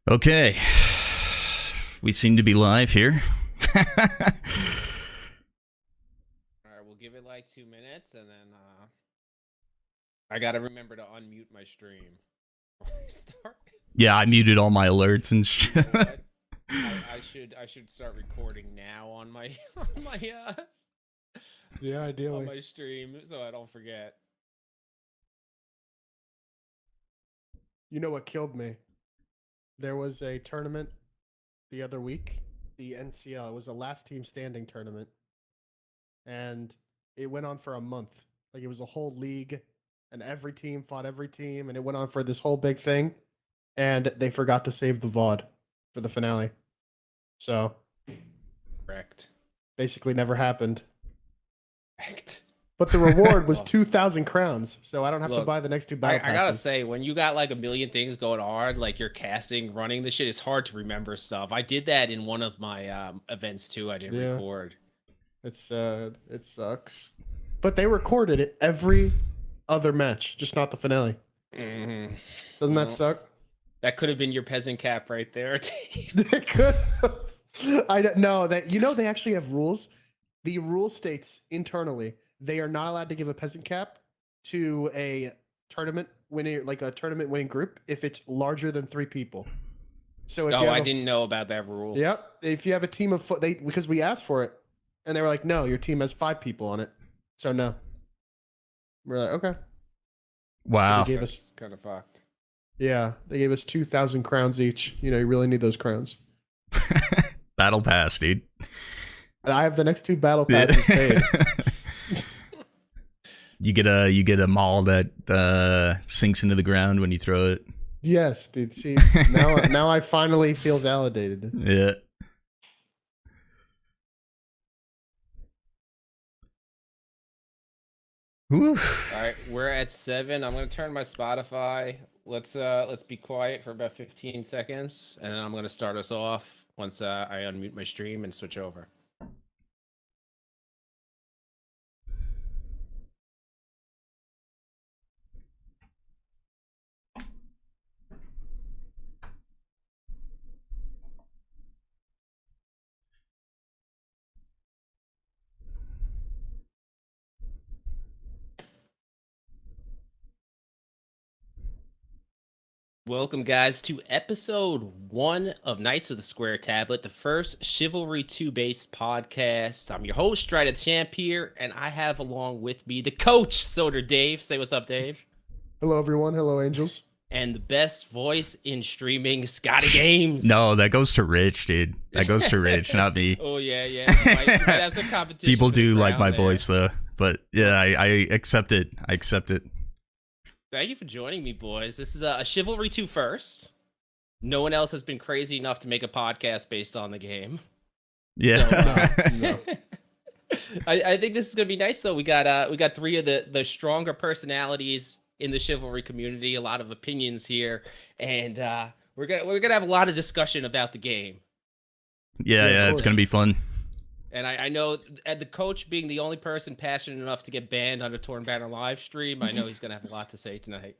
Okay. We seem to be live here. All right, we'll give it like 2 minutes, and then I gotta remember to unmute my stream before we start. Yeah, I muted all my alerts and shit. You know what? I should start recording now on my Yeah, ideally. on my stream so I don't forget. You know what killed me? There was a tournament the other week, the NCL. It was a last team standing tournament. And it went on for a month. Like, it was a whole league, and every team fought every team, and it went on for this whole big thing. And they forgot to save the VOD for the finale. So, Correct. basically never happened. Correct. But the reward was 2,000 crowns, so I don't have to Look, buy the next two battle I gotta passes. say, when you got like a million things going on, like you're casting, running the shit, it's hard to remember stuff. I did that in one of my events too. I didn't record. It sucks. But they recorded it every other match, just not the finale. Mm-hmm. Doesn't that suck? That could have been your peasant cap right there. They could. I don't know that. You know, they actually have rules. The rule states internally they are not allowed to give a peasant cap to a tournament winning, like a tournament winning group, if it's larger than 3 people. So if I didn't know about that rule. Yep. If you have a team of because we asked for it, and they were like, "No, your team has 5 people on it." So no. We're like, okay. Wow. They gave us kind of fucked. Yeah, they gave us 2,000 crowns each. You know, you really need those crowns. Battle pass, dude. I have the next 2 battle passes paid. You get a maul that sinks into the ground when you throw it. Yes, dude. See, now I finally feel validated. Yeah. Whew. All right, we're at 7. I'm gonna turn my Spotify. Let's be quiet for about 15 seconds, and then I'm gonna start us off once I unmute my stream and switch over. Welcome, guys, to episode 1 of Knights of the Square Tablet, the first Chivalry 2 based podcast. I'm your host, Stridah Champ here, and I have along with me the coach, Soter Dave. Say what's up, Dave. Hello, everyone. Hello, Angels. And the best voice in streaming, Skadii Games. No, that goes to Rich, dude. That goes to Rich, not me. Oh, yeah. You might have some competition. People do like my there. voice, though. But yeah, I accept it. I accept it. Thank you for joining me, boys. This is a Chivalry 2 first. No one else has been crazy enough to make a podcast based on the game. Yeah. So, no. I think this is gonna be nice, though. We got 3 of the stronger personalities in the Chivalry community. A lot of opinions here, and we're gonna have a lot of discussion about the game. Yeah, it's gonna be fun. And I know, the coach being the only person passionate enough to get banned on a Torn Banner live stream, I know he's going to have a lot to say tonight.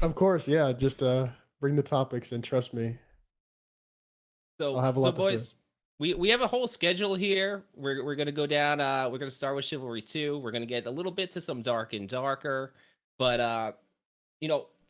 Of course, yeah. Just bring the topics and trust me. So, I'll have a lot to boys, say. we have a whole schedule here. We're going to go down. We're going to start with Chivalry 2. We're going to get a little bit to some Dark and Darker. But,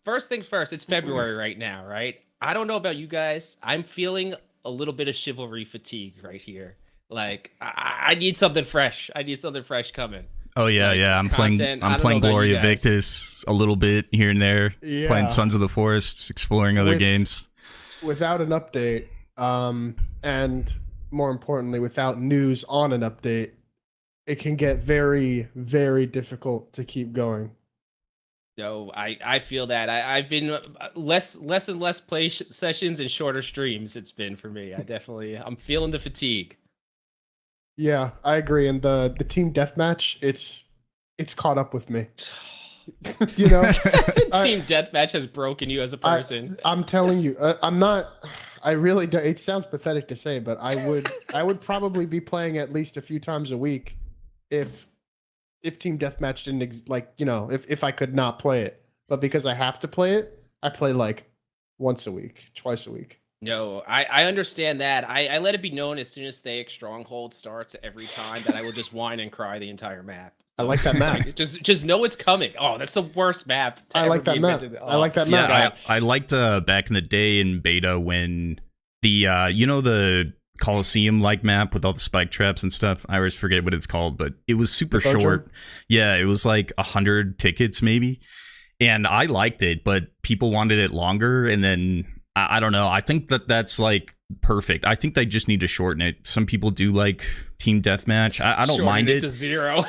first things first, it's February right now, right? I don't know about you guys. I'm feeling a little bit of Chivalry fatigue right here. Like, I need something fresh. I need something fresh coming. Oh yeah, like, I'm content, playing Gloria Victus a little bit here and there. Yeah. Playing Sons of the Forest, exploring other games. Without an update, and more importantly, without news on an update, it can get very, very difficult to keep going. So I feel that I've been less and less play sessions and shorter streams. It's been for me. I'm feeling the fatigue. Yeah, I agree. And the team deathmatch, it's caught up with me. You know, Team deathmatch has broken you as a person. I'm telling you, I'm not. I really do. It sounds pathetic to say, but I would probably be playing at least a few times a week if team deathmatch didn't if I could not play it. But because I have to play it, I play like once a week, twice a week. No, I understand that. I let it be known as soon as Thaic Stronghold starts every time that I will just whine and cry the entire map. I like that map. Just know it's coming. Oh, that's the worst map. To I ever like that be map. invented. I like that Yeah, map. I liked back in the day in beta when the the Coliseum like map with all the spike traps and stuff. I always forget what it's called, but it was super short. Yeah, it was like 100 tickets maybe, and I liked it, but people wanted it longer, and then I don't know. I think that's like perfect. I think they just need to shorten it. Some people do like team deathmatch. I don't mind it. To 0.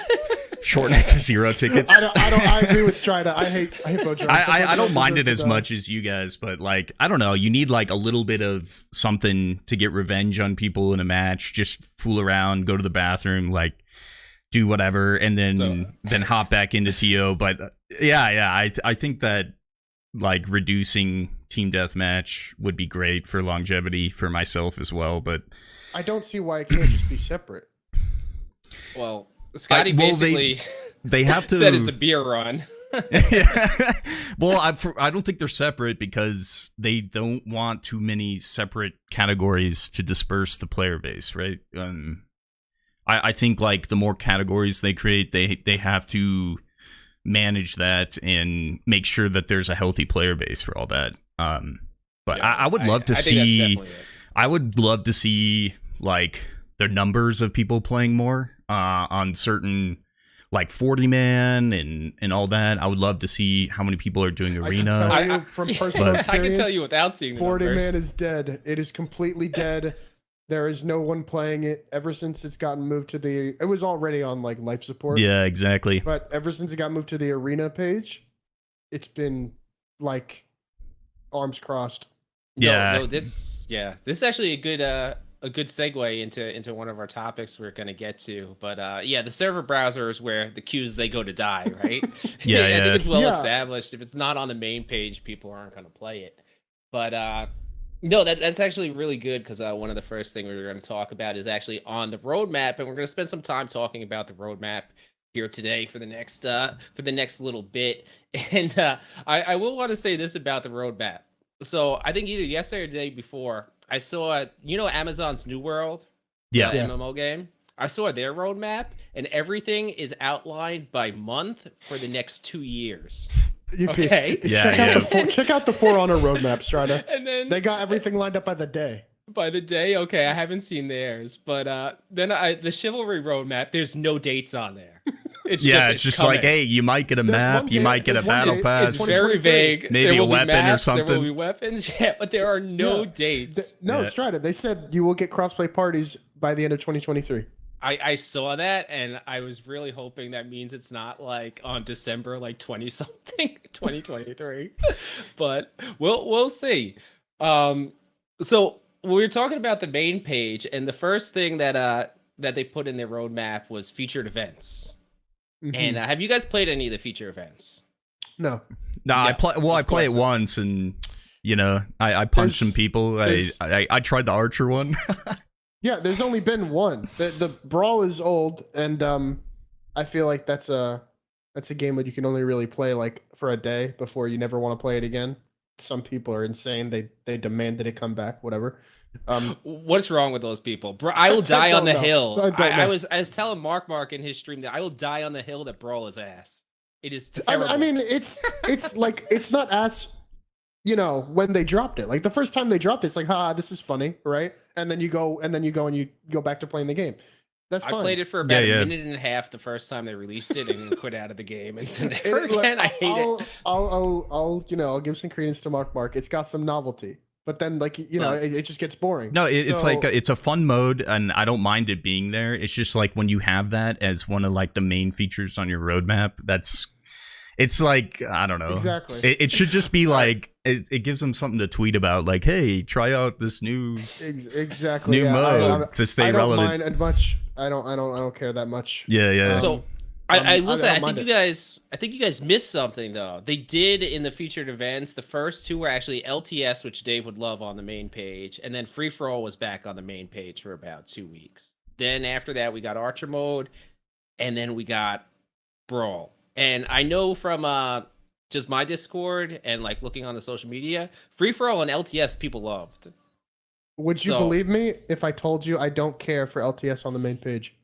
Shorten it to 0 tickets. I agree with Stridah. I hate Bojo. I don't mind it as much as you guys, but like I don't know. You need like a little bit of something to get revenge on people in a match. Just fool around, go to the bathroom, like do whatever, and then hop back into TO. But I think that like reducing team deathmatch would be great for longevity for myself as well. But I don't see why it can't just be separate. Well, Skadii basically they have to said it's a beer run. Well, I don't think they're separate because they don't want too many separate categories to disperse the player base, right? I think like the more categories they create, they have to manage that and make sure that there's a healthy player base for all that. But yeah, I would love to see. I would love to see like the numbers of people playing more on certain like 40 man and all that. I would love to see how many people are doing arena. I can tell you from personal experience, I can tell you without seeing the 40 numbers. man is dead. It is completely dead. There is no one playing it ever since it's gotten moved to the. It was already on like life support. Yeah, exactly. But ever since it got moved to the arena page, it's been like arms crossed. No, this is actually a good segue into one of our topics we're going to get to. But the server browser is where the queues they go to die, right? I think it's well established. If it's not on the main page, people aren't going to play it. But no, that's actually really good because one of the first things we're going to talk about is actually on the roadmap, and we're going to spend some time talking about the roadmap here today for the next little bit. And I will want to say this about the roadmap. So I think either yesterday or the day before, I saw Amazon's New World, MMO game. I saw their roadmap, and everything is outlined by month for the next 2 years. Okay. Check out the For Honor roadmap, Stridah. And then they got everything lined up by the day. By the day, okay. I haven't seen theirs, but then the Chivalry roadmap. There's no dates on there. It's just like, hey, you might get a map, you might get a battle pass. It's very vague. Maybe a weapon maps, or something. There will be weapons, but there are no dates. Stridah, they said you will get crossplay parties by the end of 2023. I saw that, and I was really hoping that means it's not like on December like 20-something, 2023. But we'll see. So we were talking about the main page, and the first thing that they put in their roadmap was featured events. Mm-hmm. And have you guys played any of the feature events? No. I play it once, and I punched some people. I tried the archer one. Yeah, there's only been one. The brawl is old, and I feel like that's a game that you can only really play like for a day before you never want to play it again. Some people are insane. They demand that it come back. Whatever. What's wrong with those people? Bro, I will die on the hill. I was telling Mark in his stream that I will die on the hill that brawl his ass. It is terrible. I mean, it's like it's not as when they dropped it. Like the first time they dropped it, it's like, this is funny, right? And then you go and you go back to playing the game. That's fine. I played it for about a minute and a half the first time they released it, and quit out of the game and said never again. I hate it. I'll give some credence to Mark. It's got some novelty. But then, it just gets boring. No, it's like it's a fun mode, and I don't mind it being there. It's just like when you have that as one of like the main features on your roadmap, it's like, I don't know. Exactly. It should just be like it gives them something to tweet about, like, hey, try out this new mode to stay relevant. I don't mind much. I don't care that much. Yeah. So I will say, I think you guys missed something though. They did in the featured events. The first two were actually LTS, which Dave would love, on the main page, and then Free For All was back on the main page for about 2 weeks. Then after that, we got Archer mode, and then we got Brawl. And I know from just my Discord and like looking on the social media, Free For All and LTS people loved. Would you So, believe me if I told you I don't care for LTS on the main page?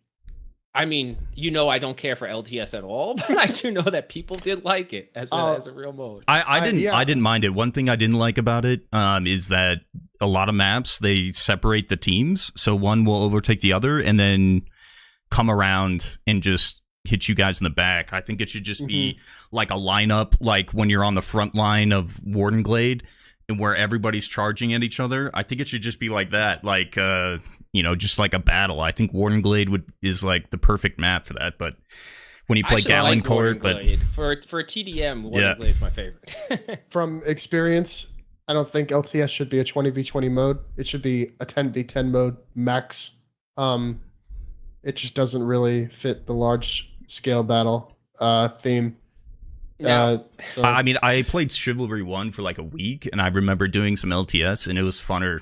I mean, I don't care for LTS at all, but I do know that people did like it as a real mode. I didn't mind it. One thing I didn't like about it is that a lot of maps, they separate the teams, so one will overtake the other and then come around and just hit you guys in the back. I think it should just be like a lineup, like when you're on the front line of Warden Glade and where everybody's charging at each other. I think it should just be like that, like just like a battle. I think Warden Glade is like the perfect map for that. But when you play Gallon Court, for TDM, Warden Glade is my favorite. From experience, I don't think LTS should be a 20v20 mode. It should be a 10v10 mode max. It just doesn't really fit the large scale battle theme. No. I mean, I played Chivalry 1 for like a week, and I remember doing some LTS, and it was funner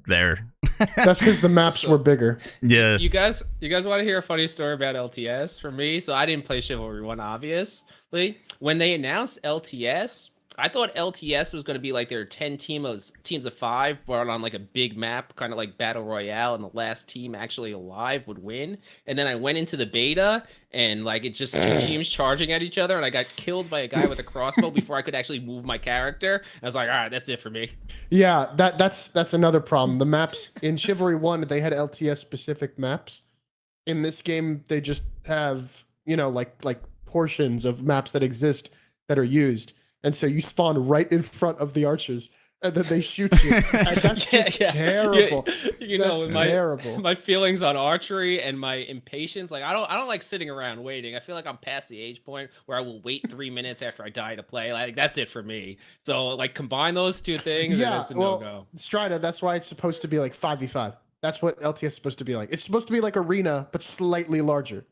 there. That's because the maps were bigger. Yeah. You guys want to hear a funny story about LTS for me? So I didn't play Chivalry 1, obviously. When they announced LTS, I thought LTS was going to be like their 10 teams of 5, but on like a big map, kind of like Battle Royale, and the last team actually alive would win. And then I went into the beta, and like it's just two teams charging at each other, and I got killed by a guy with a crossbow before I could actually move my character. I was like, all right, that's it for me. Yeah, that's another problem. The maps in Chivalry 1, they had LTS specific maps. In this game, they just have, like portions of maps that exist that are used. And so you spawn right in front of the archers, and then they shoot you. And that's just terrible. That's terrible. My feelings on archery and my impatience, like I don't like sitting around waiting. I feel like I'm past the age point where I will wait 3 minutes after I die to play. Like that's it for me. So like combine those two things, and it's a no-go. Stridah, that's why it's supposed to be like 5v5. That's what LTS is supposed to be like. It's supposed to be like Arena, but slightly larger.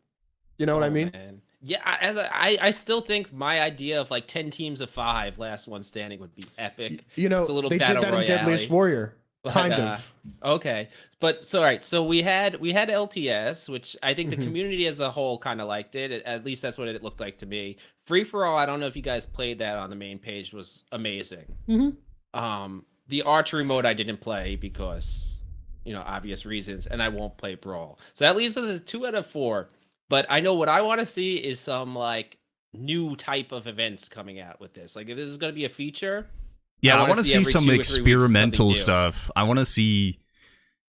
You know what I mean? Man. Yeah, I still think my idea of like 10 teams of 5, last one standing would be epic. It's a little they did that in Deadliest Warrior, kind of. Okay, but all right. So we had LTS, which I think the community as a whole kind of liked it. At least that's what it looked like to me. Free for all. I don't know if you guys played that on the main page. Was amazing. The archery mode I didn't play because obvious reasons, and I won't play Brawl. So that leaves us as 2 out of 4. But I know what I want to see is some like new type of events coming out with this. Like if this is going to be a feature. Yeah, I want to see some experimental stuff. I want to see,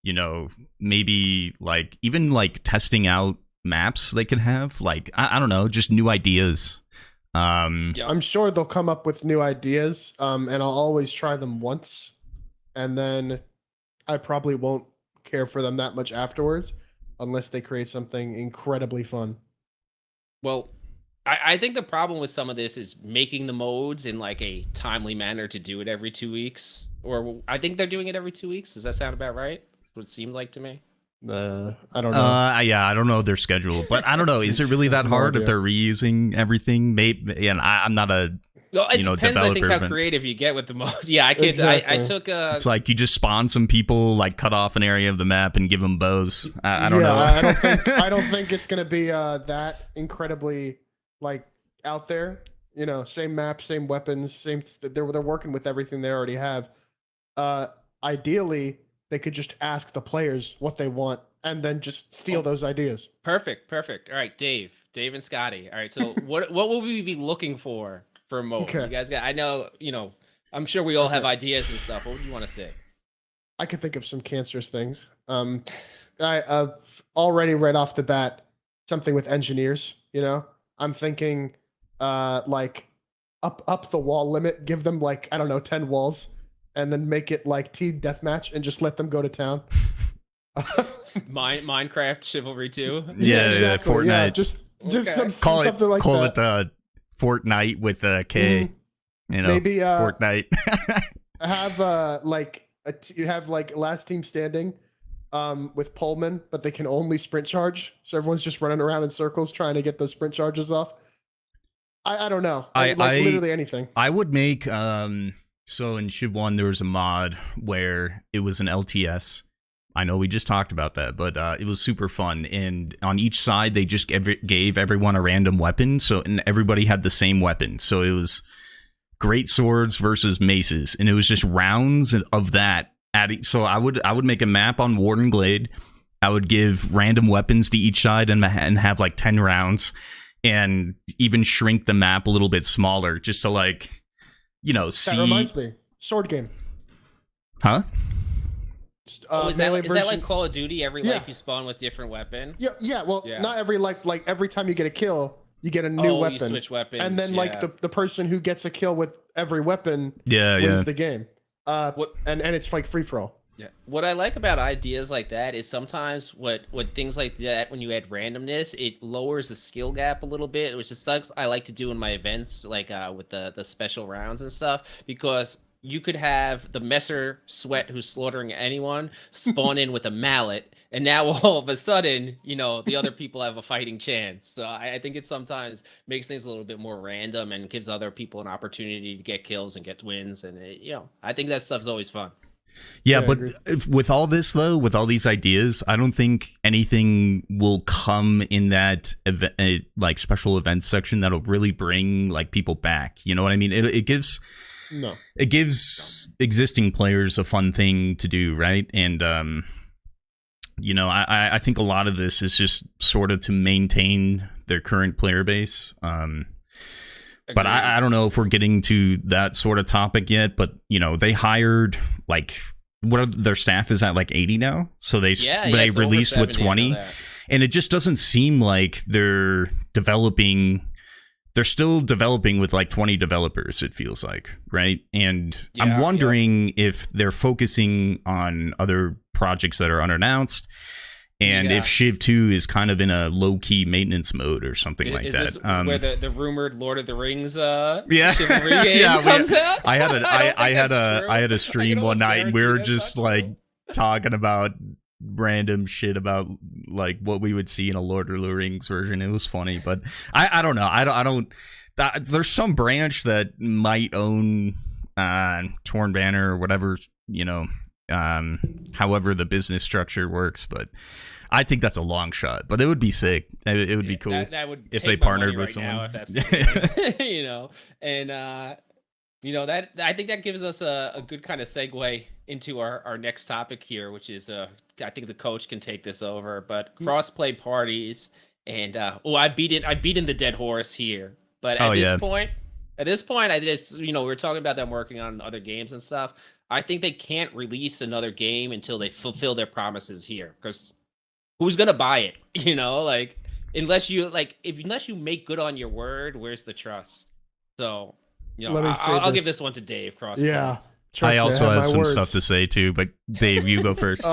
maybe like even like testing out maps they could have. Like, I don't know, just new ideas. I'm sure they'll come up with new ideas. And I'll always try them once. And then I probably won't care for them that much afterwards. Unless they create something incredibly fun. Well, I think the problem with some of this is making the modes in like a timely manner to do it every 2 weeks. Or I think they're doing it every 2 weeks. Does that sound about right? That's what it seemed like to me. I don't know. Yeah, I don't know their schedule, but I don't know. Is it really that hard if they're reusing everything? Maybe, and I'm not a it depends, I think, how creative you get with the modes. Yeah, I could. Exactly. I took a. It's like you just spawn some people, like cut off an area of the map and give them bows. I don't know. I don't think it's gonna be that incredibly like out there. Same map, same weapons, same. They're working with everything they already have. Ideally, they could just ask the players what they want and then just steal those ideas. Perfect. All right, Dave and Skadii. All right, so what will we be looking for a mode? Okay. You guys got, I know, I'm sure we all have ideas and stuff. What would you want to say? I could think of some cancerous things. I already right off the bat, something with engineers, I'm thinking like up the wall limit, give them like, I don't know, 10 walls, and then make it like team deathmatch and just let them go to town. Minecraft Chivalry 2. Yeah, exactly. Fortnite. Yeah, just something like that. Call it Fortnite with a K. Maybe Fortnite. Have you have like last team standing with Pullman, but they can only sprint charge, so everyone's just running around in circles trying to get those sprint charges off. I don't know. Literally anything. I would make so in Shiv 1 there was a mod where it was an LTS. I know we just talked about that, but it was super fun. And on each side, they just gave everyone a random weapon, and everybody had the same weapon. So it was great swords versus maces, and it was just rounds of that adding. So I would make a map on Warden Glade. I would give random weapons to each side and have like 10 rounds, and even shrink the map a little bit smaller just to like, see. That reminds me, sword game. Huh? Is that like Call of Duty? Every life you spawn with different weapon. Yeah. Well, not every life. Like every time you get a kill, you get a new weapon. You switch weapons, and then like the person who gets a kill with every weapon wins the game. And it's like free for all. Yeah. What I like about ideas like that is sometimes what things like that, when you add randomness, it lowers the skill gap a little bit, which is stuff I like to do in my events, like with the special rounds and stuff, because you could have the Messer Sweat who's slaughtering anyone spawn in with a mallet, and now all of a sudden, the other people have a fighting chance. So I think it sometimes makes things a little bit more random and gives other people an opportunity to get kills and get wins, and I think that stuff's always fun. Yeah, but with all this, though, with all these ideas, I don't think anything will come in that event, like special events section that'll really bring like people back. You know what I mean? It gives existing players a fun thing to do, right? And I think a lot of this is just sort of to maintain their current player base. But I don't know if we're getting to that sort of topic yet, but they hired like their staff is at like 80 now. So they released with 20, and it just doesn't seem like they're developing. They're still developing with like 20 developers, it feels like, right? And I'm wondering if they're focusing on other projects that are unannounced. And if Shiv 2 is kind of in a low-key maintenance mode or something like that. Is this where the rumored Lord of the Rings Chivalry game comes out? I had a stream one night and we were just like talking about random shit about like what we would see in a Lord of the Rings version. It was funny, but I don't know. I don't there's some branch that might own Torn Banner or whatever, however the business structure works, but I think that's a long shot, but it would be sick. It would be cool that would if they partnered with someone. Now, if that's the and that I think that gives us a good kind of segue into our next topic here, which is I think the coach can take this over, but crossplay parties and I've beaten the dead horse here, but at this point, I just we were talking about them working on other games and stuff. I think they can't release another game until they fulfill their promises here, because who's gonna buy it? Unless you make good on your word, where's the trust? So, I'll give this one to Dave. Crossplay. Yeah, I also have some stuff to say too, but Dave, you go first.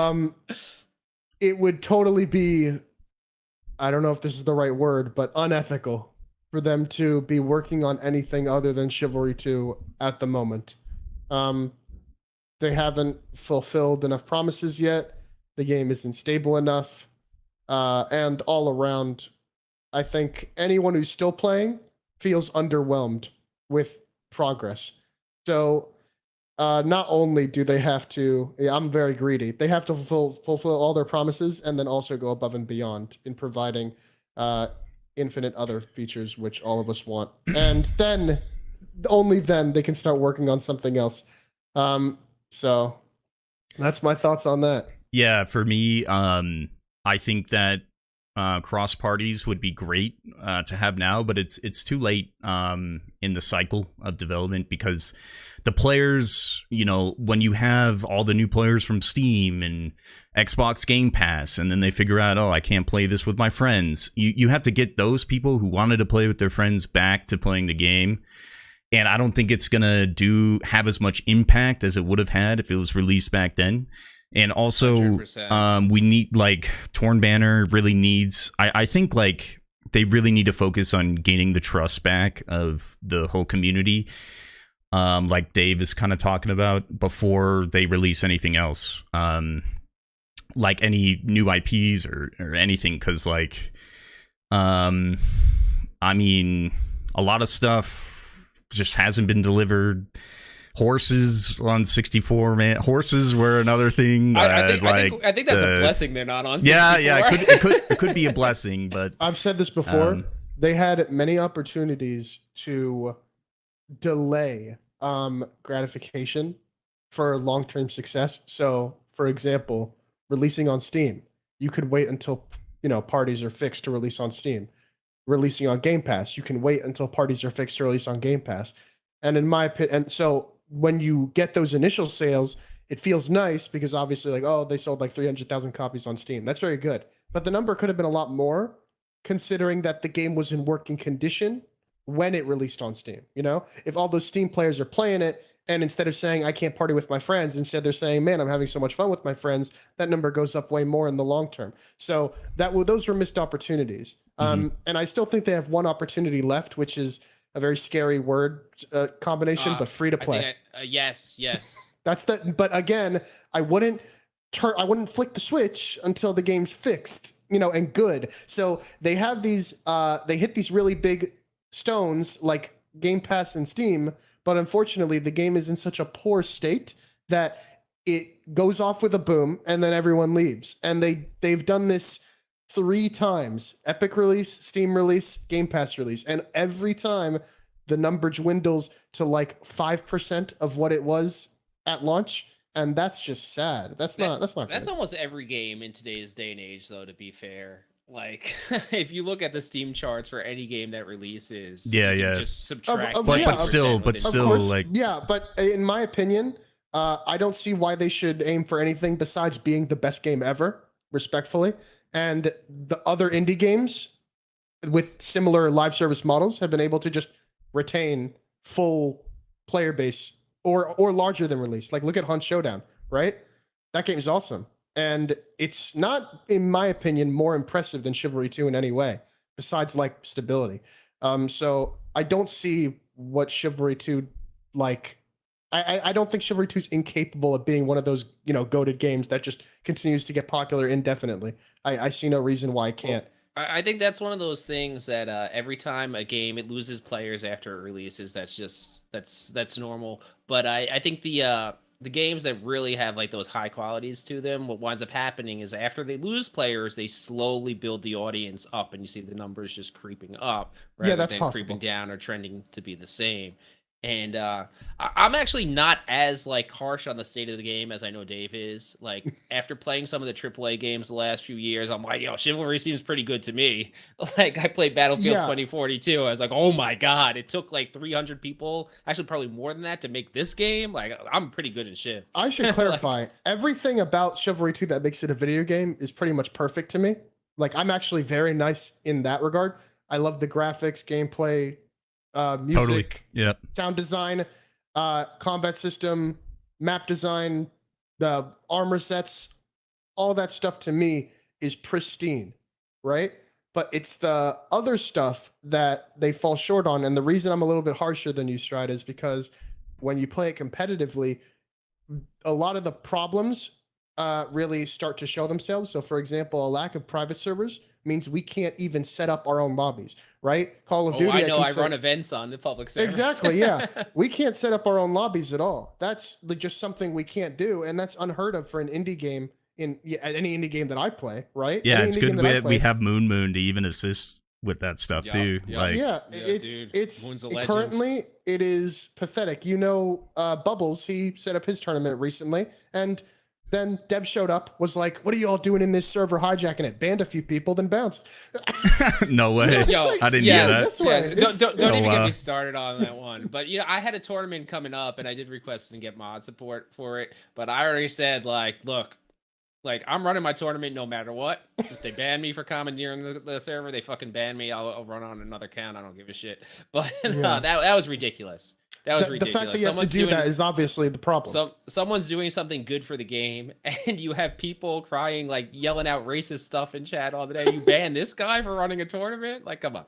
It would totally be, I don't know if this is the right word, but unethical for them to be working on anything other than Chivalry 2 at the moment. They haven't fulfilled enough promises yet. The game isn't stable enough. And all around, I think anyone who's still playing feels underwhelmed with progress. So not only do they have to, I'm very greedy, they have to fulfill all their promises and then also go above and beyond in providing infinite other features, which all of us want. And then, only then, they can start working on something else. So that's my thoughts on that. Yeah, for me, I think that cross parties would be great to have now, but it's too late in the cycle of development, because the players, when you have all the new players from Steam and Xbox Game Pass, and then they figure out, I can't play this with my friends, you have to get those people who wanted to play with their friends back to playing the game. And I don't think it's going to have as much impact as it would have had if it was released back then. And also, 100%. We need, like, Torn Banner really needs, I think, like, they really need to focus on gaining the trust back of the whole community, like Dave is kind of talking about, before they release anything else, like any new IPs or anything, because, like, I mean, a lot of stuff just hasn't been delivered. Horses on 64, man. Horses were another thing. I think that's a blessing they're not on 64. Yeah, it could be a blessing, but I've said this before. They had many opportunities to delay gratification for long-term success. So, for example, releasing on Steam, you could wait until parties are fixed to release on Steam. Releasing on Game Pass, you can wait until parties are fixed to release on Game Pass. And in my opinion, and so when you get those initial sales, it feels nice because obviously, like, oh, they sold like 300,000 copies on Steam. That's very good. But the number could have been a lot more, considering that the game was in working condition when it released on Steam. If all those Steam players are playing it, and instead of saying I can't party with my friends, instead they're saying, man, I'm having so much fun with my friends, that number goes up way more in the long term. So those were missed opportunities. And I still think they have one opportunity left, which is a very scary word combination, but free to play. Yes. That's that. But again, I wouldn't flick the switch until the game's fixed, and good. So they have these, they hit these really big stones like Game Pass and Steam, but unfortunately the game is in such a poor state that it goes off with a boom and then everyone leaves. And they've done this 3 times: Epic release, Steam release, Game Pass release. And every time the number dwindles to like 5% of what it was at launch. And that's just sad. That's not That's good. almost every game in today's day and age, though, to be fair. Like, if you look at the Steam charts for any game that releases, just subtract. But still, like, yeah. But in my opinion, I don't see why they should aim for anything besides being the best game ever, respectfully. And the other indie games with similar live service models have been able to just retain full player base or larger than release. Like, look at Hunt Showdown, right? That game is awesome. And it's not, in my opinion, more impressive than Chivalry 2 in any way, besides like stability. So I don't see what Chivalry 2 like. I don't think Chivalry 2 is incapable of being one of those, goated games that just continues to get popular indefinitely. I see no reason why it can't. Well, I think that's one of those things that every time a game it loses players after it releases, that's normal. But I think the games that really have like those high qualities to them, what winds up happening is after they lose players, they slowly build the audience up, and you see the numbers just creeping up rather that's than possible. creeping down or trending to be the same. And I'm actually not as like harsh on the state of the game as I know Dave is. Like, after playing some of the AAA games the last few years, I'm like, Chivalry seems pretty good to me. Like, I played Battlefield 2042. I was like, oh my god, it took like 300 people, actually probably more than that, to make this game. Like, I'm pretty good in Chiv. I should clarify, everything about Chivalry 2 that makes it a video game is pretty much perfect to me. Like, I'm actually very nice in that regard. I love the graphics, gameplay, music, totally. Yep. Sound design, combat system, map design, the armor sets, all that stuff to me is pristine, right? But it's the other stuff that they fall short on. And the reason I'm a little bit harsher than you, Stridah, is because when you play it competitively, a lot of the problems really start to show themselves. So, for example, a lack of private servers means we can't even set up our own lobbies, right? Call of Duty. I know. I run events on the public server. Exactly, yeah. We can't set up our own lobbies at all. That's just something we can't do, and that's unheard of for an indie game any indie game that I play, right? Yeah, any it's good we have Moon to even assist with that stuff too. Like, it's currently it is pathetic. Bubbles, he set up his tournament recently, and then Dev showed up, was like, what are you all doing in this server, hijacking it? Banned a few people, then bounced. No way. I didn't hear that. Don't even get me started on that one. But, I had a tournament coming up, and I did request and get mod support for it. But I already said, like, look, like, I'm running my tournament no matter what. If they ban me for commandeering the server, they fucking ban me. I'll run on another account. I don't give a shit. But that was ridiculous. That was ridiculous. The fact that you have to do that is obviously the problem. Someone's doing something good for the game, and you have people crying, like, yelling out racist stuff in chat all the day. You ban this guy for running a tournament? Like, come on.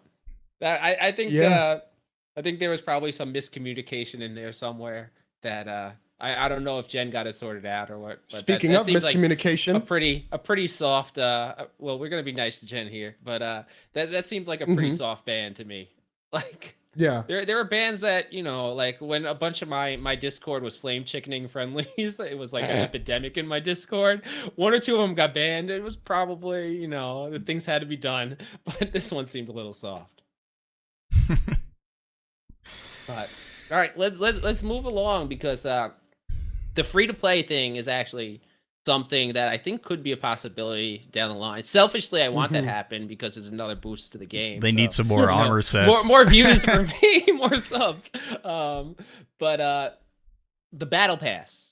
I think there was probably some miscommunication in there somewhere that I don't know if Jen got it sorted out or what. But Speaking of miscommunication, like a pretty soft. Well, we're gonna be nice to Jen here, but that seemed like a pretty soft ban to me. Like. Yeah, there were bands that, like when a bunch of my Discord was flame chickening friendlies, it was like an epidemic in my Discord. 1 or 2 of them got banned. It was probably, the things had to be done, but this one seemed a little soft. But all right, let's move along because the free to play thing is actually something that I think could be a possibility down the line. Selfishly, I want that to happen because it's another boost to the game. They need some more armor sets. More views for me, more subs. But the battle pass.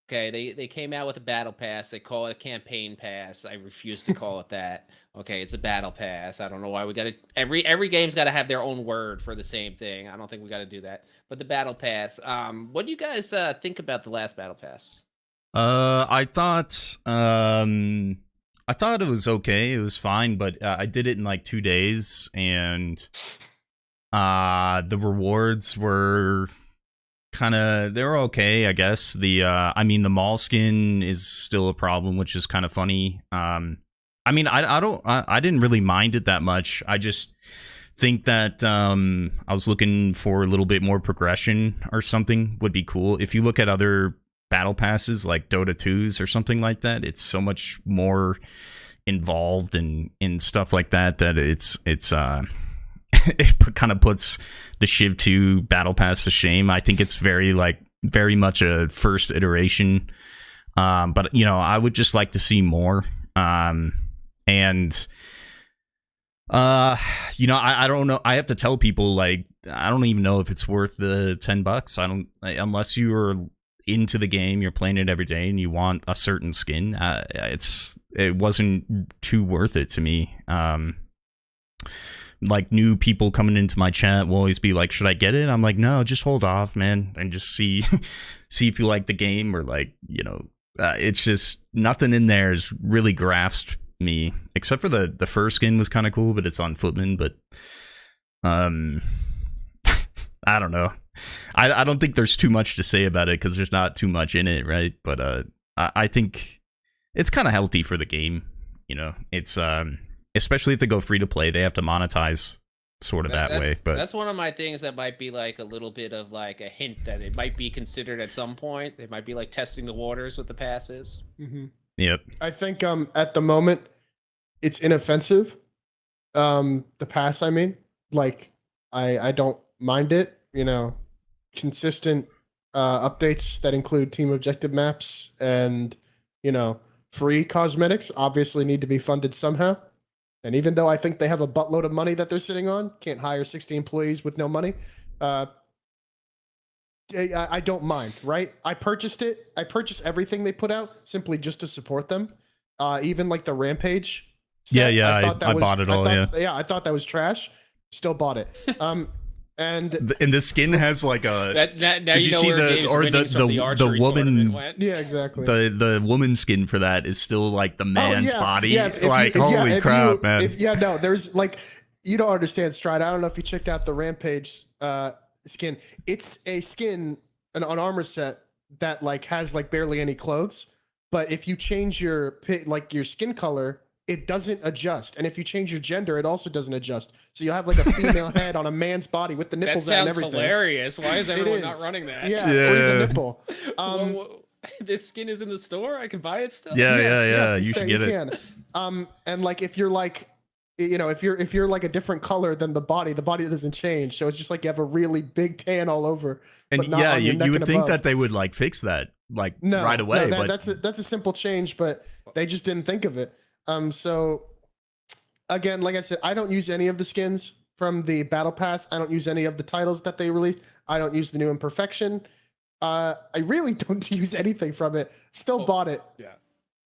Okay, they came out with a battle pass. They call it a campaign pass. I refuse to call it that. Okay, it's a battle pass. I don't know why we got to every game's got to have their own word for the same thing. I don't think we got to do that. But the battle pass. What do you guys think about the last battle pass? I thought it was okay. It was fine, but I did it in like 2 days, and the rewards were they were okay, I guess. The mall skin is still a problem, which is kind of funny. I didn't really mind it that much. I just think that I was looking for a little bit more progression or something would be cool. If you look at other battle passes like Dota 2's or something like that, it's so much more involved in stuff like that it's it kind of puts the Shiv 2 battle pass to shame. I think it's very much a first iteration, but I would just like to see more. I don't know. I have to tell people, like, I don't even know if it's worth the $10. Unless you are into the game, you're playing it every day, and you want a certain skin. It wasn't too worth it to me. Like, new people coming into my chat will always be like, should I get it? I'm like, no, just hold off, man, and just see if you like the game, or it's just nothing in there has really grasped me, except for the first skin was kind of cool, but it's on Footman. But I don't know. I don't think there's too much to say about it because there's not too much in it, right? But I think it's kind of healthy for the game. It's especially if they go free to play, they have to monetize sort of that way. But that's one of my things that might be like a little bit of like a hint that it might be considered at some point. They might be like testing the waters with the passes. Mm-hmm. Yep. I think at the moment it's inoffensive. The pass, I mean, like I don't mind it. Consistent updates that include team objective maps and free cosmetics obviously need to be funded somehow. And even though I think they have a buttload of money that they're sitting on, can't hire 60 employees with no money, I don't mind, right? I purchased it. I purchased everything they put out simply just to support them. Even like the Rampage set, I bought it all. I thought that was trash. Still bought it. And the skin has like a. Did you see the woman? Yeah, exactly. The woman skin for that is still like the man's body. Yeah, holy crap, man. There's like, you don't understand, Stridah. I don't know if you checked out the Rampage skin. It's a skin, an armor set that like has like barely any clothes. But if you change your skin color, it doesn't adjust. And if you change your gender, it also doesn't adjust. So you'll have like a female head on a man's body with the nipples out and everything. That sounds hilarious. Why is everyone not running that? Yeah. Or the nipple. This skin is in the store? I can buy it still? Yeah. You should get it. And like if you're like, if you're like a different color than the body doesn't change. So it's just like you have a really big tan all over. And you would think that they would like fix that right away. No, that's a simple change, but they just didn't think of it. So again, like I said, I don't use any of the skins from the battle pass. I don't use any of the titles that they released. I don't use the new imperfection. I really don't use anything from it. Still bought it.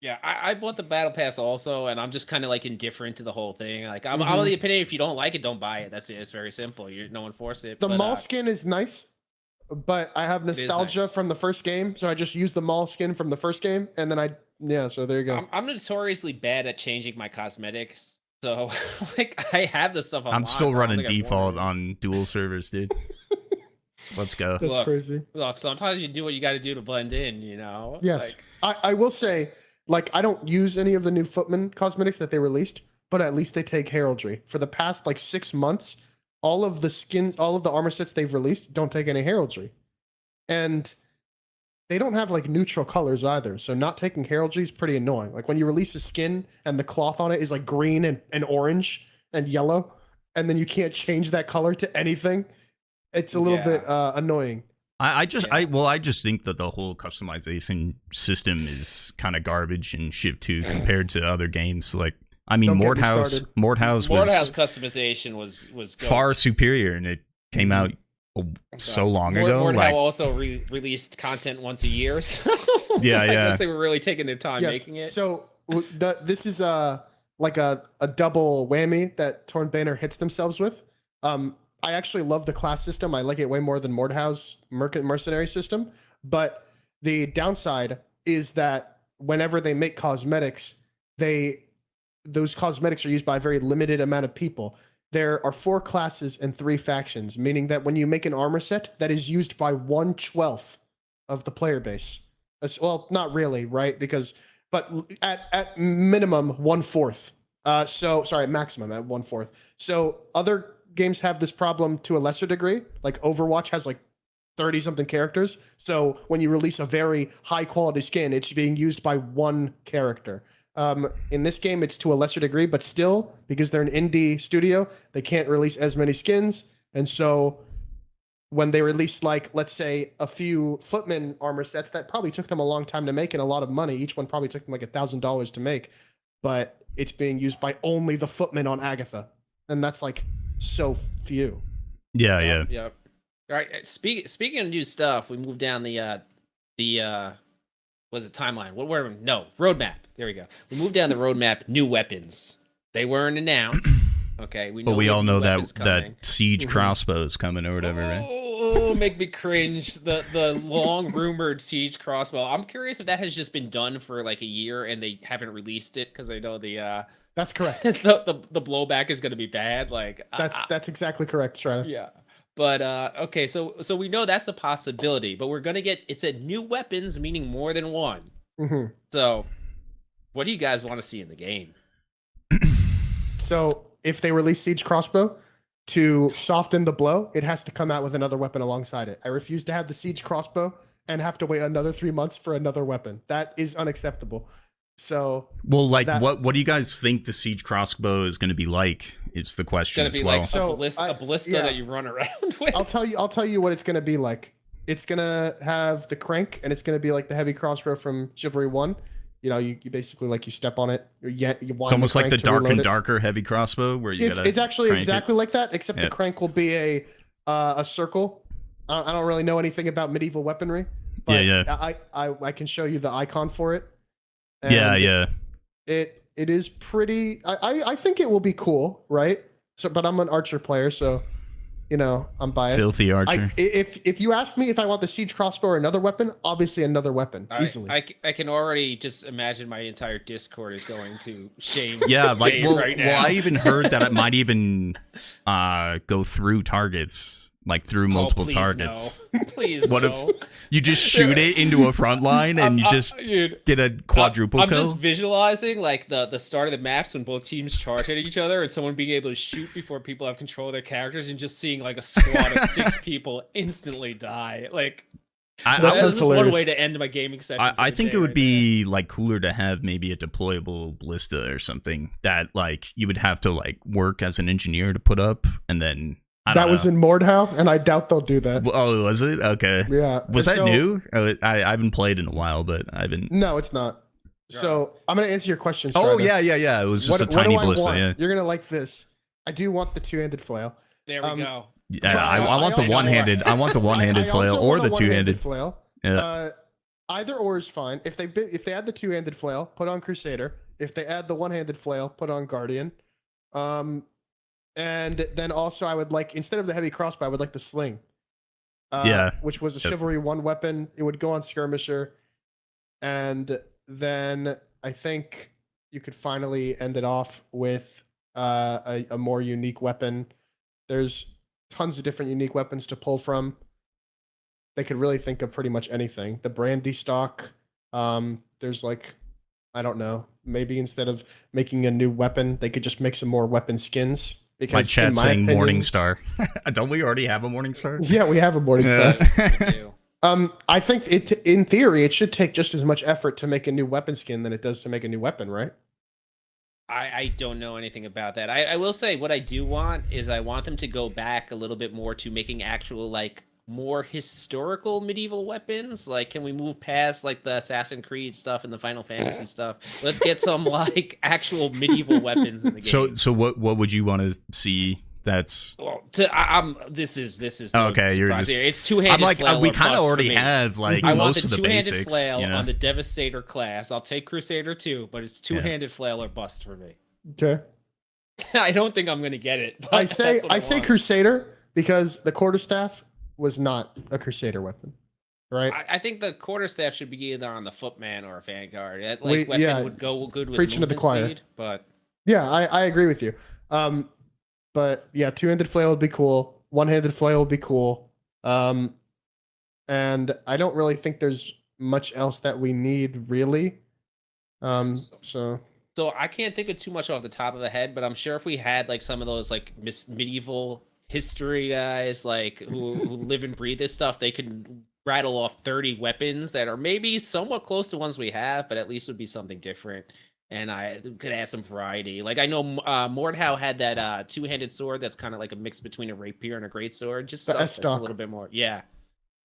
Yeah. I bought the battle pass also, and I'm just kind of like indifferent to the whole thing. Like I'm of the opinion, if you don't like it, don't buy it. That's it. It's very simple. No one force it. The mall skin is nice, but I have nostalgia from the first game, so I just use the mall skin from the first game, and then so there you go. I'm notoriously bad at changing my cosmetics, so like I have the stuff. I'm still running default on dual servers, dude. Let's go. That's crazy. Look, sometimes you do what you got to do to blend in, Yes, I will say, like, I don't use any of the new Footman cosmetics that they released, but at least they take heraldry. For the past 6 months, all of the skins, all of the armor sets they've released don't take any heraldry, and they don't have neutral colors either. So not taking heraldry is pretty annoying. Like when you release a skin and the cloth on it is green and orange and yellow, and then you can't change that color to anything. It's a little bit annoying. I just think that the whole customization system is kind of garbage in Civ 2 compared to other games. Like, I mean, Mordhaus customization was good. Far superior, and it came out so long ago. Mordhaus also released content once a year. So yeah. I guess they were really taking their time making it. So this is like a double whammy that Tornbanner hits themselves with. I actually love the class system. I like it way more than Mordhaus' mercenary system. But the downside is that whenever they make cosmetics, those cosmetics are used by a very limited amount of people. There are 4 classes and 3 factions, meaning that when you make an armor set, that is used by 1/12 of the player base. Well, not really, right? But at minimum 1/4. Maximum at 1/4. So other games have this problem to a lesser degree. Like Overwatch has like 30 something characters. So when you release a very high quality skin, it's being used by 1 character. In this game, it's to a lesser degree, but still, because they're an indie studio, they can't release as many skins. And so when they release, like, let's say a few footman armor sets, that probably took them a long time to make and a lot of money. Each one probably took them like $1,000 to make, but it's being used by only the footmen on Agatha. And that's like so few. Yeah. All right. Speaking of new stuff, we moved down the was it timeline? Roadmap. There we go. We moved down the roadmap. New weapons. They weren't announced. Okay, we all know that siege crossbow is coming or whatever, right? Oh, make me cringe. The long rumored siege crossbow. I'm curious if that has just been done for like a year and they haven't released it because they know the That's correct. the blowback is going to be bad. Like that's exactly correct, Stridah. Yeah. But okay, so we know that's a possibility, but we're gonna get new weapons, meaning more than one. Mm-hmm. So, what do you guys want to see in the game? So, if they release siege crossbow to soften the blow, it has to come out with another weapon alongside it. I refuse to have the siege crossbow and have to wait another 3 months for another weapon. That is unacceptable. So, what do you guys think the siege crossbow is going to be like? It's the question as well. Like a ballista that you run around with. I'll tell you what it's going to be like. It's going to have the crank, and it's going to be like the heavy crossbow from Chivalry 1. You know, you basically you step on it. It's almost like the dark and darker heavy crossbow where it's actually exactly like that, except the crank will be a circle. I don't really know anything about medieval weaponry, but I can show you the icon for it. And it is pretty. I think it will be cool, right? So, but I'm an archer player, so I'm biased. Filthy archer. If you ask me if I want the siege crossbow or another weapon, obviously another weapon, easily. I can already just imagine my entire Discord is going to shame. Yeah, Dave right now. Well, I even heard that it might even go through targets. Like through multiple targets. No. Please no. You just shoot it into a front line and you just get a quadruple kill? I'm just visualizing like the start of the maps when both teams charge at each other and someone being able to shoot before people have control of their characters and just seeing like a squad of 6 people instantly die. Like that's one way to end my gaming session. I think it would be like cooler to have maybe a deployable ballista or something that like you would have to like work as an engineer to put up and then that was in Mordhaus, and I doubt they'll do that. Oh, was it? Okay. Yeah. Was that new? I haven't played in a while, but I've been. No, it's not. So I'm going to answer your question. Oh, yeah. It was just a tiny ballista. Yeah. You're going to like this. I do want the 2-handed flail. There we go. Yeah, I want the one-handed. I want the one-handed flail or the two-handed flail. Yeah. Either or is fine. If they add the 2-handed flail, put on Crusader. If they add the one-handed flail, put on Guardian. And then also I would like, instead of the heavy crossbow, I would like the sling. Which was a Chivalry 1 weapon. It would go on Skirmisher. And then I think you could finally end it off with a more unique weapon. There's tons of different unique weapons to pull from. They could really think of pretty much anything. The brandy stock. There's like, I don't know. Maybe instead of making a new weapon, they could just make some more weapon skins. Because my chat's saying Morningstar. Don't we already have a Morningstar? Yeah, we have a Morningstar. I think in theory, it should take just as much effort to make a new weapon skin than it does to make a new weapon, right? I don't know anything about that. I will say what I do want is I want them to go back a little bit more to making actual like more historical medieval weapons? Like, can we move past like the Assassin's Creed stuff and the Final Fantasy stuff? Let's get some like actual medieval weapons in the game. So what would you want to see? That's Well, this is okay. You're just it's two-handed. I'm like flail we or kind of bust already for me. have like I want most the of the two-handed basics. flail You know? on the Devastator class. I'll take Crusader too, but it's two-handed flail or bust for me. Okay. I don't think I'm gonna get it. But I say want. Crusader because the quarterstaff was not a Crusader weapon, right? I think the quarterstaff should be either on the Footman or a Vanguard. That weapon would go good with preaching to the choir. speed, but Yeah, I agree with you. But yeah, two-handed flail would be cool. One-handed flail would be cool. And I don't really think there's much else that we need really. So I can't think of too much off the top of the head, but I'm sure if we had like some of those like medieval history guys like who live and breathe this stuff, they could rattle off 30 weapons that are maybe somewhat close to ones we have, but at least would be something different. And I could add some variety. Like I know Mordhau had that two-handed sword that's kind of like a mix between a rapier and a greatsword. Just stuff that's a little bit more, a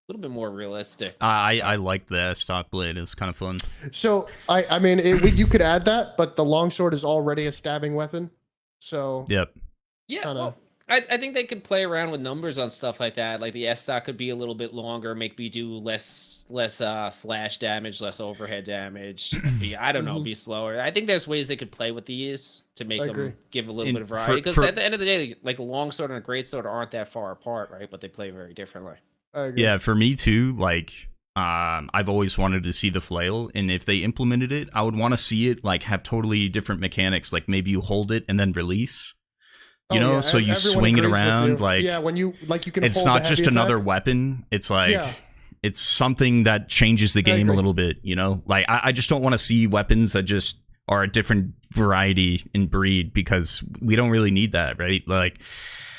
little bit more realistic. I like the stock blade. It's kind of fun. So I mean, you could add that, but the longsword is already a stabbing weapon. So Yep. Yeah. kinda... Well, I think they could play around with numbers on stuff like that. Like the S stock could be a little bit longer, make me do less slash damage, less overhead damage. I don't know, be slower. I think there's ways they could play with these to make them give a little bit of variety. Because at the end of the day, like a longsword and a greatsword aren't that far apart, right? But they play very differently. I agree. Yeah, for me too. Like, I've always wanted to see the flail, and if they implemented it, I would want to see it like have totally different mechanics. Like maybe you hold it and then release. You know, so you swing it around like when you can. It's hold not just another weapon. It's like it's something that changes the game a little bit. You know, like I just don't want to see weapons that just are a different variety in breed because we don't really need that, right? Like,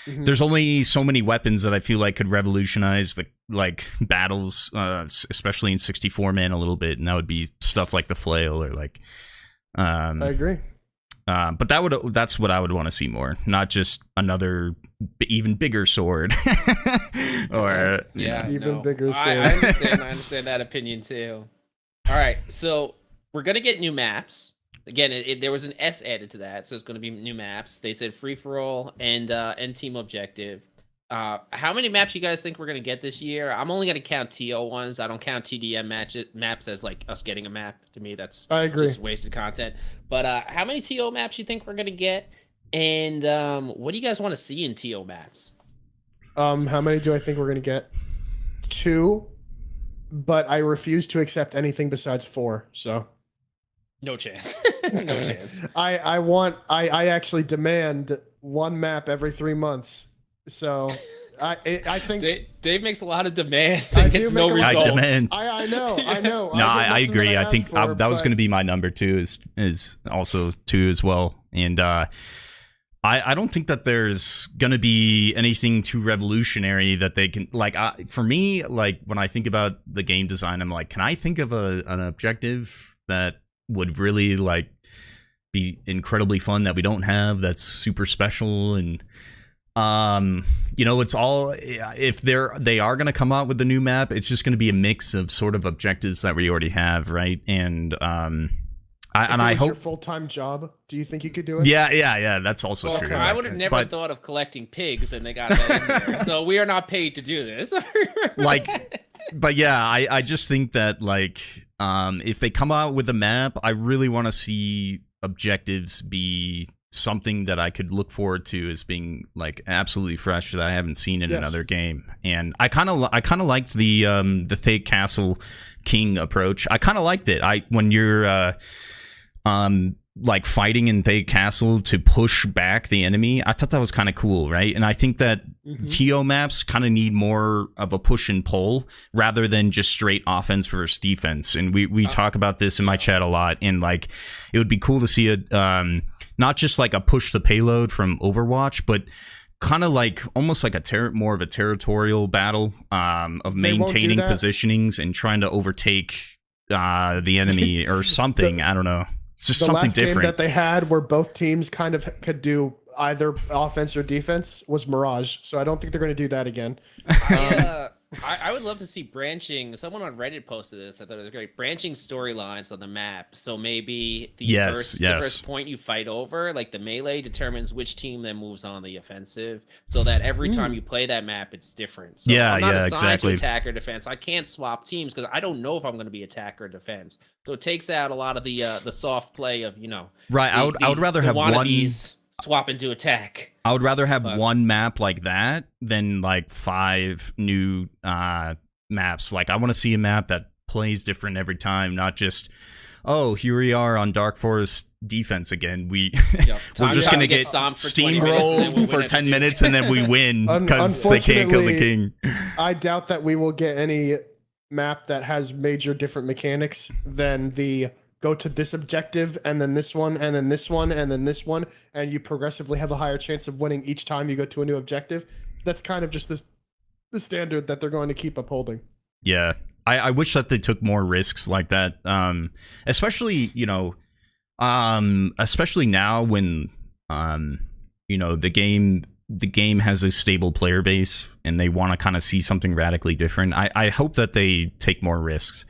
there's only so many weapons that I feel like could revolutionize the like battles, especially in 64-man a little bit, and that would be stuff like the flail or like. I agree. But that's what I would want to see more, not just another even bigger sword. Or bigger sword. I understand that opinion too. All right, so we're gonna get new maps. Again, there was an S added to that, so it's gonna be new maps. They said free for all and team objective. How many maps you guys think we're gonna get this year? I'm only gonna count TO ones. I don't count TDM maps as like us getting a map. To me, that's just wasted content. But how many TO maps you think we're gonna get? And what do you guys want to see in TO maps? How many do I think we're gonna get? 2, but I refuse to accept anything besides 4. So no chance. No chance. I actually demand 1 map every 3 months. So I think Dave makes a lot of demands and gets no results. I demand. I know. No, I agree. I think that was going to be my number 2 is also 2 as well. And I don't think that there's going to be anything too revolutionary that they can like. For me, like when I think about the game design, I'm like, can I think of an objective that would really like be incredibly fun that we don't have that's super special and. You know, it's all if they are going to come out with the new map, it's just going to be a mix of sort of objectives that we already have, right? And I hope your full-time job. Do you think you could do it? Yeah, that's also true. I would have never thought of collecting pigs, and they got that in there. So we are not paid to do this. But yeah, I just think that like if they come out with a map, I really want to see objectives be something that I could look forward to as being like absolutely fresh that I haven't seen in another game. And I kind of liked the Thake Castle King approach. I kind of liked it. When you're like fighting in Thake Castle to push back the enemy, I thought that was kind of cool, right? And I think that TO maps kind of need more of a push and pull rather than just straight offense versus defense. And we talk about this in my chat a lot. And like, it would be cool to see it, not just like a push the payload from Overwatch, but kind of like almost like more of a territorial battle of maintaining positionings and trying to overtake the enemy or something. I don't know. It's just something different. The last game that they had where both teams kind of could do either offense or defense was Mirage. So I don't think they're going to do that again. I would love to see branching. Someone on Reddit posted this. I thought it was great. Branching storylines on the map. So maybe the first point you fight over, like the melee, determines which team then moves on the offensive. So that every time you play that map, it's different. So I'm not assigned to attack or defense. I can't swap teams because I don't know if I'm going to be attack or defense. So it takes out a lot of the soft play of Right. I would rather have one swap into attack. I would rather have one map like that than like 5 new maps. Like I want to see a map that plays different every time, not just here we are on Dark Forest defense again. We're just gonna get steamrolled for 10 minutes and then we win because they can't kill the king. I doubt that we will get any map that has major different mechanics than the go to this objective and then this one and then this one and then this one, and you progressively have a higher chance of winning each time you go to a new objective. That's kind of just the standard that they're going to keep upholding. Yeah, I wish that they took more risks like that, especially especially now when the game has a stable player base and they want to kind of see something radically different. I hope that they take more risks.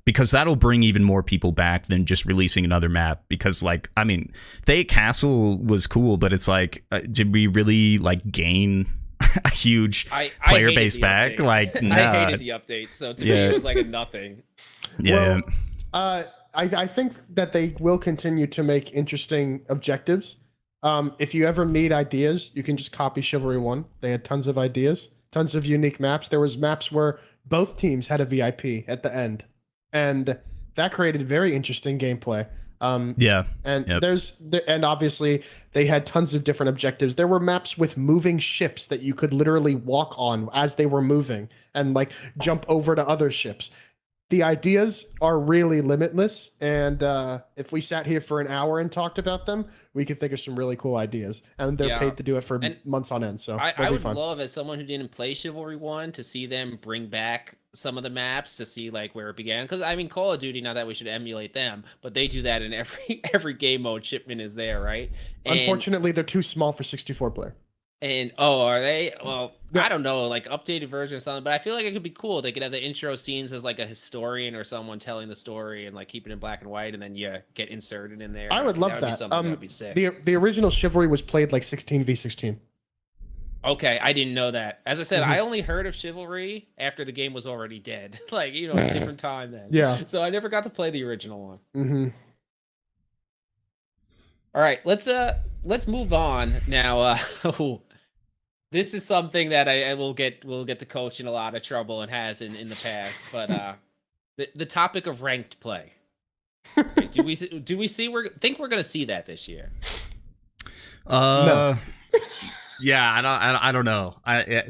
Because that'll bring even more people back than just releasing another map. Because Thaye Castle was cool, but it's like, did we really like gain a huge player base back? Updates. Like, nah. I hated the update, so to me it was like a nothing. Yeah. Well, I think that they will continue to make interesting objectives. If you ever need ideas, you can just copy Chivalry 1. They had tons of ideas, tons of unique maps. There was maps where both teams had a VIP at the end, and that created very interesting gameplay. And obviously they had tons of different objectives. There were maps with moving ships that you could literally walk on as they were moving and like jump over to other ships. The ideas are really limitless, and if we sat here for an hour and talked about them, we could think of some really cool ideas. And they're paid to do it for months on end. So I would love, as someone who didn't play Chivalry 1, to see them bring back some of the maps to see like where it began. Because I mean, Call of Duty, not that we should emulate them, but they do that in every game mode. Shipment is there, right? Unfortunately, they're too small for 64 player. And are they? Well, I don't know, like updated version or something. But I feel like it could be cool. They could have the intro scenes as like a historian or someone telling the story and like keep it in black and white, and then you get inserted in there. I would love that. That would be sick. The original Chivalry was played like 16v16. Okay, I didn't know that. As I said, I only heard of Chivalry after the game was already dead. Like, a different time then. Yeah. So I never got to play the original one. Mm-hmm. All right, let's move on now. This is something that I will get the coach in a lot of trouble and has in the past. But the topic of ranked play. Right, do we think we're gonna see that this year? No. Yeah, I don't know.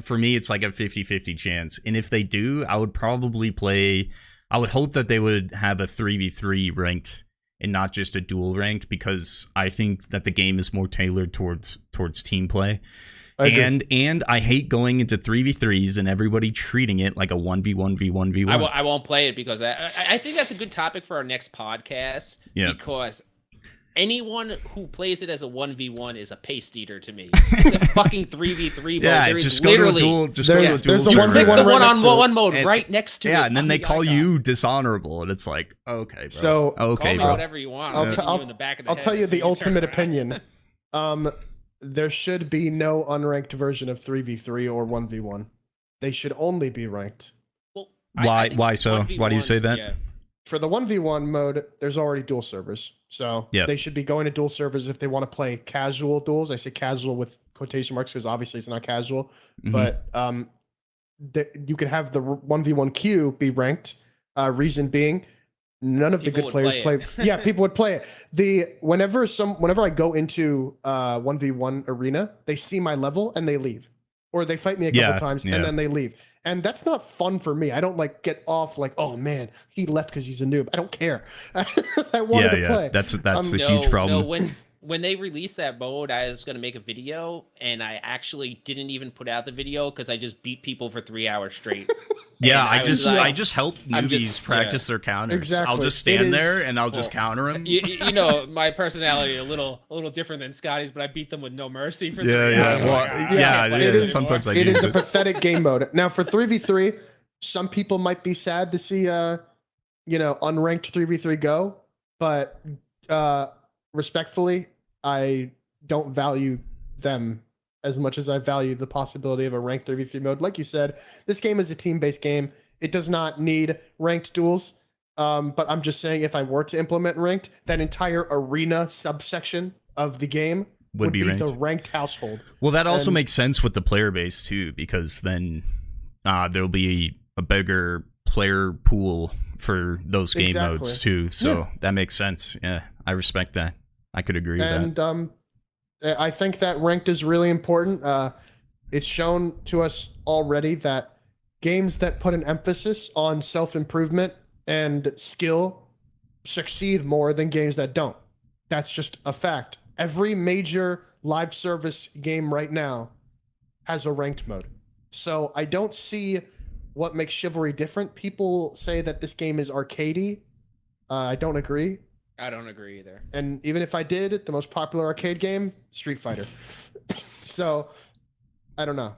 For me, it's like a 50-50 chance. And if they do, I would probably play. I would hope that they would have a 3v3 ranked and not just a dual ranked, because I think that the game is more tailored towards team play. And I hate going into 3v3s and everybody treating it like a 1v1v1v1. I won't play it because I think that's a good topic for our next podcast. Yeah. Because anyone who plays it as a 1v1 is a paste eater to me. It's a fucking 3v3 mode. Yeah, just go to a dual. Just go to a dual. There's a 1v1 click the one mode right next to it. Yeah, and then they call you dishonorable, and it's like, okay, bro. So call me whatever you want. I'll tell you the ultimate opinion. There should be no unranked version of 3v3 or 1v1. They should only be ranked. Well, why so? Why do you say that? Yeah. For the 1v1 mode, there's already dual servers. So they should be going to dual servers if they want to play casual duels. I say casual with quotation marks because obviously it's not casual. Mm-hmm. But you could have the 1v1 queue be ranked. Reason being, none of the good players play. Yeah, people would play it. Whenever I go into 1v1 arena, they see my level and they leave, or they fight me a couple times and then they leave. And that's not fun for me. I don't like get off like, oh man, he left because he's a noob. I don't care. I wanted to play. That's a huge problem. No, when they released that mode, I was going to make a video, and I actually didn't even put out the video because I just beat people for 3 hours straight. Yeah, And I just help newbies practice their counters. Exactly. I'll just stand there and I'll just counter them. You know, my personality a little different than Skadii's, but I beat them with no mercy for 3 Yeah, hours. well, Yeah, it is- sometimes I It do. is a pathetic game mode. Now for 3v3, some people might be sad to see unranked 3v3 go, but respectfully, I don't value them as much as I value the possibility of a ranked 3v3 mode. Like you said, this game is a team-based game. It does not need ranked duels. But I'm just saying, if I were to implement ranked, that entire arena subsection of the game would be ranked. the ranked household. Well, that also makes sense with the player base too, because then there'll be a bigger player pool for those game modes too. So that makes sense. Yeah, I respect that. I could agree with that. And I think that ranked is really important. It's shown to us already that games that put an emphasis on self-improvement and skill succeed more than games that don't. That's just a fact. Every major live service game right now has a ranked mode. So I don't see what makes Chivalry different. People say that this game is arcadey. I don't agree. I don't agree either. And even if I did, the most popular arcade game, Street Fighter. So, I don't know.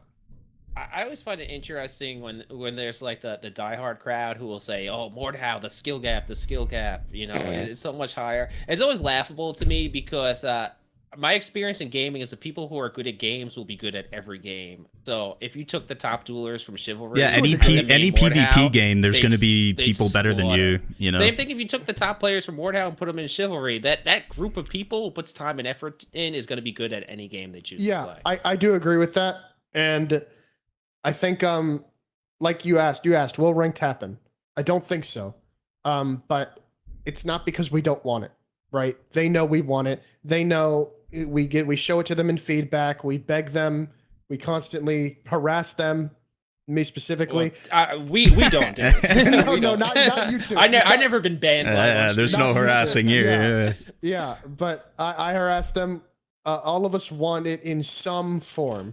I always find it interesting when there's like the diehard crowd who will say, "Oh, Mordhau, the skill gap, you know, it's so much higher." It's always laughable to me because my experience in gaming is the people who are good at games will be good at every game. So if you took the top duelers from Chivalry, any PvP game, there's going to be people better than you. You know, same thing if you took the top players from Mordhau and put them in Chivalry. That group of people who puts time and effort in is going to be good at any game they choose to play. I do agree with that, and I think like you asked, will ranked happen? I don't think so, but it's not because we don't want it, right? They know we want it. They know. We show it to them in feedback. We beg them. We constantly harass them. Me specifically. Well, we don't. No, not you two. I never been banned. There's no harassing here. Yeah, but I harass them. All of us want it in some form,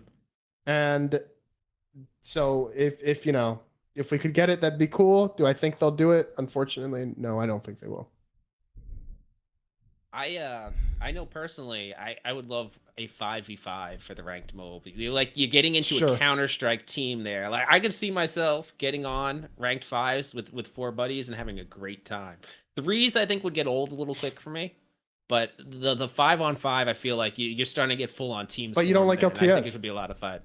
and so if we could get it, that'd be cool. Do I think they'll do it? Unfortunately, no, I don't think they will. I know personally, I would love a 5v5 for the ranked mode. You're getting into a Counter-Strike team there. Like I could see myself getting on ranked 5s with 4 buddies and having a great time. 3s I think would get old a little quick for me, but the 5-on-5 I feel like you're starting to get full on teams. But you don't like LTS. I think it would be a lot of fun.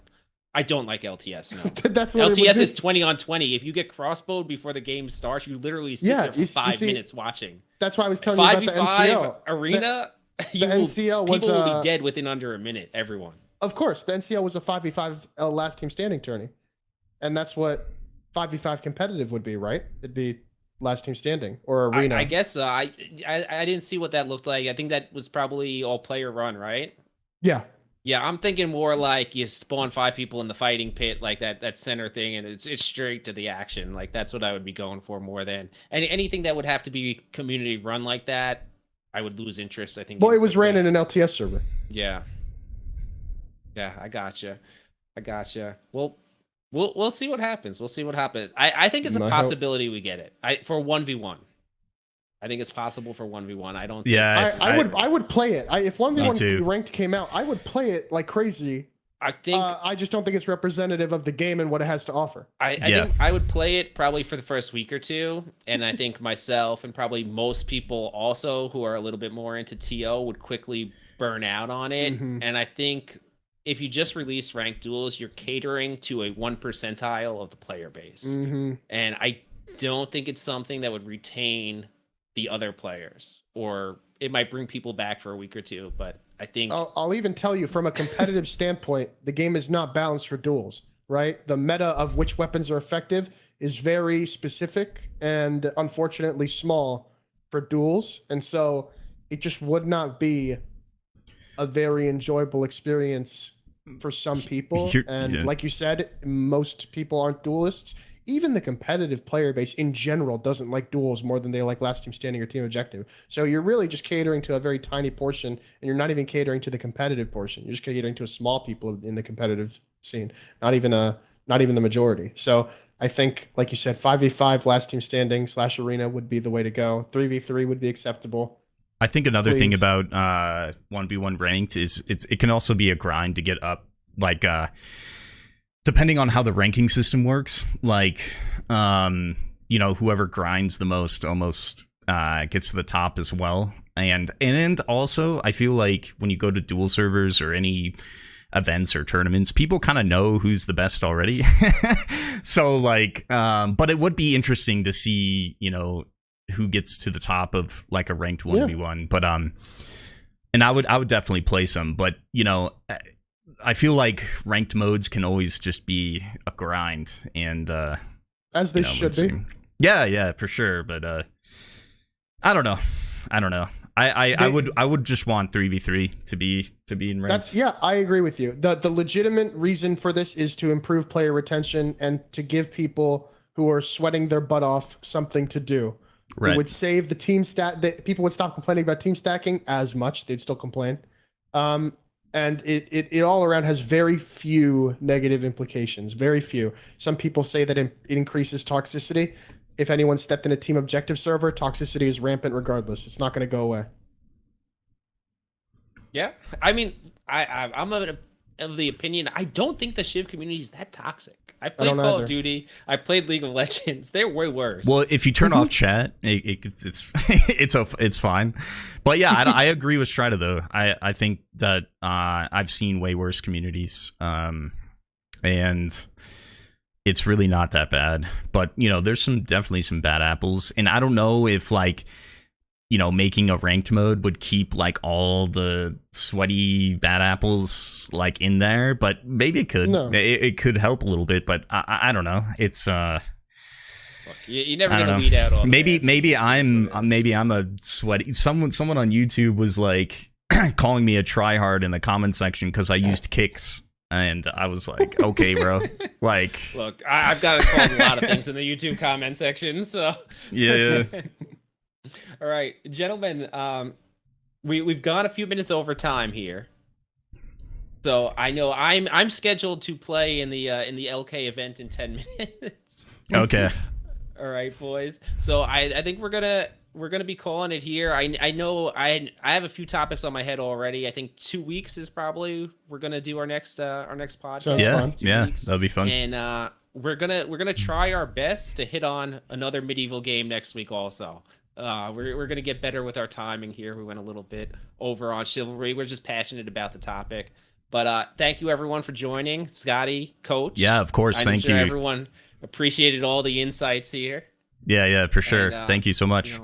I don't like LTS. No, that's what LTS is 20-on-20. If you get crossbowed before the game starts, you literally sit there for 5 minutes watching. That's why I was telling you about the NCL arena. NCL was people will be dead within under a minute. Everyone. Of course, the NCL was a 5v5 last team standing tourney, and that's what 5v5 competitive would be, right? It'd be last team standing or arena. I guess so. I didn't see what that looked like. I think that was probably all player run, right? Yeah. Yeah, I'm thinking more like you spawn 5 people in the fighting pit, like that center thing, and it's straight to the action. Like that's what I would be going for more than anything that would have to be community run like that. I would lose interest. I think. Well, it was ran in an LTS server. Yeah. Yeah, I gotcha. Well, we'll see what happens. I think it's a possibility we get it. For 1v1. I think it's possible for 1v1. I don't. Yeah, I would play it. If 1v1 ranked came out, I would play it like crazy. I think. I just don't think it's representative of the game and what it has to offer. I think I would play it probably for the first week or two, and I think myself and probably most people also who are a little bit more into TO would quickly burn out on it. Mm-hmm. And I think if you just release ranked duels, you're catering to a 1 percentile of the player base, and I don't think it's something that would retain the other players, or it might bring people back for a week or two, but I think I'll even tell you from a competitive standpoint, the game is not balanced for duels, right? The meta of which weapons are effective is very specific and unfortunately small for duels, and so it just would not be a very enjoyable experience for some people. Like you said, most people aren't duelists. even the competitive player base in general doesn't like duels more than they like last team standing or team objective. So you're really just catering to a very tiny portion, and you're not even catering to the competitive portion. You're just catering to a small people in the competitive scene, not even the majority. So I think, like you said, 5v5 last team standing / arena would be the way to go. 3v3 would be acceptable. I think another thing about 1v1 ranked is it can also be a grind to get up, like depending on how the ranking system works, like whoever grinds the most almost gets to the top as well. And also I feel like when you go to dual servers or any events or tournaments, people kind of know who's the best already. So like but it would be interesting to see, who gets to the top of like a ranked 1v1. But and I would definitely play some, but I feel like ranked modes can always just be a grind, and as they should be. Yeah, for sure. But I don't know. I would just want 3v3 to be in ranked. I agree with you. The legitimate reason for this is to improve player retention and to give people who are sweating their butt off something to do. Right. It would save the team stat. That people would stop complaining about team stacking as much. They'd still complain. And it all around has very few negative implications. Very few. Some people say that it increases toxicity. If anyone stepped in a team objective server, toxicity is rampant regardless. It's not going to go away. Yeah, I mean, I'm of the opinion, I don't think the Shiv community is that toxic. I played Call of Duty. I played League of Legends. They're way worse. Well, if you turn off chat, it's fine. But yeah, I agree with Stridah though. I think that I've seen way worse communities, and it's really not that bad. But there's definitely some bad apples, and I don't know if like making a ranked mode would keep like all the sweaty bad apples like in there, but maybe it could. No. It could help a little bit, but I don't know. It's look, you're never gonna weed out all. Maybe I'm a sweaty. Someone on YouTube was like calling me a tryhard in the comment section because I used kicks. And I was like, okay, bro. Like, look, I've got to call a lot of things in the YouTube comment section. So yeah. All right, gentlemen. We've gone a few minutes over time here. So I know I'm scheduled to play in the LK event in 10 minutes. Okay. All right, boys. So I think we're gonna be calling it here. I know I have a few topics on my head already. I think 2 weeks is probably we're gonna do our next podcast. Yeah, that'll be fun. And we're gonna try our best to hit on another medieval game next week also. We're gonna get better with our timing here. We went a little bit over on Chivalry. We're just passionate about the topic. But thank you everyone for joining. Skadii, Coach. Yeah, of course. Thank you. Everyone appreciated all the insights here. Yeah, for sure. And, thank you so much.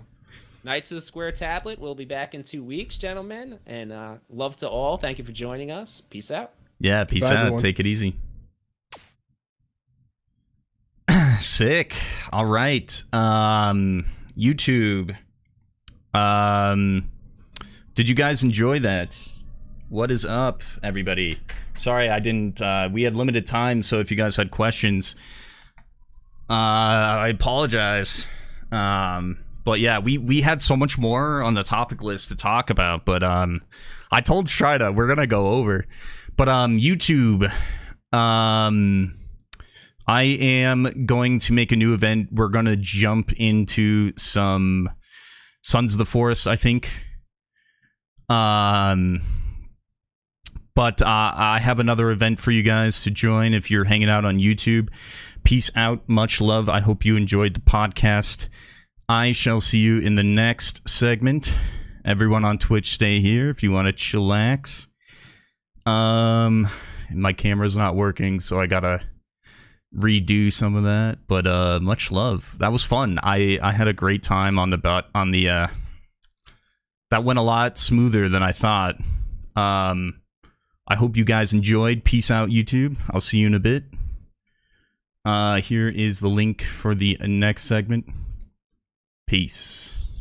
Knights of the Square Tablet. We'll be back in 2 weeks, gentlemen. And love to all. Thank you for joining us. Peace out. Yeah, peace out. Everyone. Take it easy. Sick. All right. YouTube. Did you guys enjoy that? What is up, everybody? Sorry, I didn't. We had limited time, so if you guys had questions, I apologize. But yeah, we had so much more on the topic list to talk about, but I told Stridah we're gonna go over. But YouTube, I am going to make a new event. We're gonna jump into some Sons of the Forest, I think. But I have another event for you guys to join if you're hanging out on YouTube. Peace out. Much love. I hope you enjoyed the podcast. I shall see you in the next segment. Everyone on Twitch, stay here if you want to chillax. My camera's not working, so I gotta redo some of that. But much love. That was fun. I had a great time on the that went a lot smoother than I thought. I hope you guys enjoyed. Peace out, YouTube. I'll see you in a bit. Here is the link for the next segment. Peace.